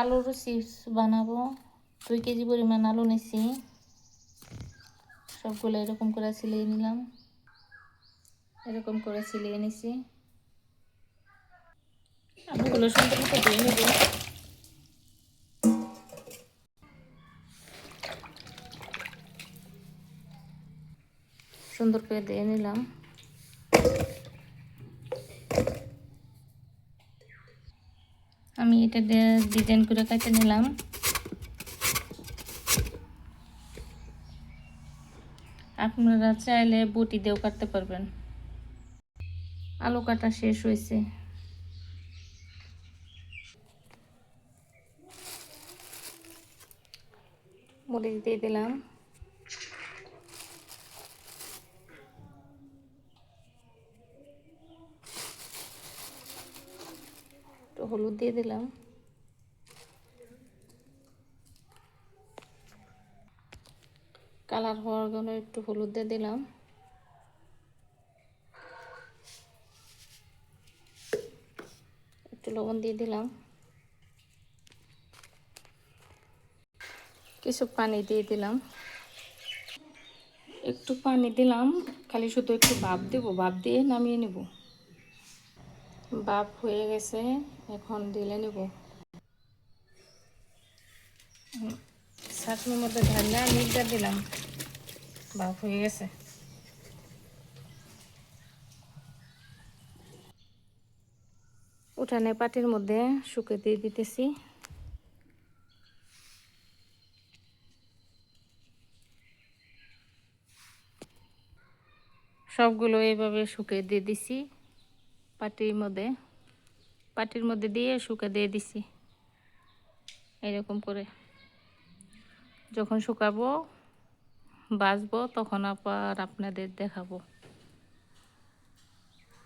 আলুর চিপস বানাবো। 2 কেজি পরিমাণ আলু নিছি, সবগুলো এরকম করে ছিলিয়ে নিলাম। এরকম করে ছিলিয়ে নিছি। আলুগুলো সুন্দর মতো দিয়ে নেব। সুন্দর করে দিয়ে নিলাম। আমি এটা ডিজাইন করে কেটে নিলাম। আপনারা চাইলে বটি দিয়েও কাটতে পারবেন। আলু কাটা শেষ হয়েছে। মরিচ দিয়ে দিলাম। একটু হলুদ দিয়ে দিলাম। কালার হওয়ার জন্য একটু হলুদ দিয়ে দিলাম। একটু লবণ দিয়ে দিলাম। কিছু পানি দিয়ে দিলাম। একটু পানি দিলাম, খালি শুধু একটু ভাপ দেব, ভাপ দিয়ে নামিয়ে নেব। ভাপ হয়ে গেছে, এখন ঢেলে নেব। ছাঁকনির মধ্যে ঢাললে নিচটা দিলাম। ভাপ হয়ে গেছে। উঠানে পাটির মধ্যে শুকে দিয়ে দিতেছি। সবগুলো এইভাবে শুকে দিয়ে দিছি পাটির মধ্যে দিয়ে শুকে দিয়ে দিছি এরকম করে। যখন শুকাবো ভাজবো তখন আবার আপনাদের দেখাবো।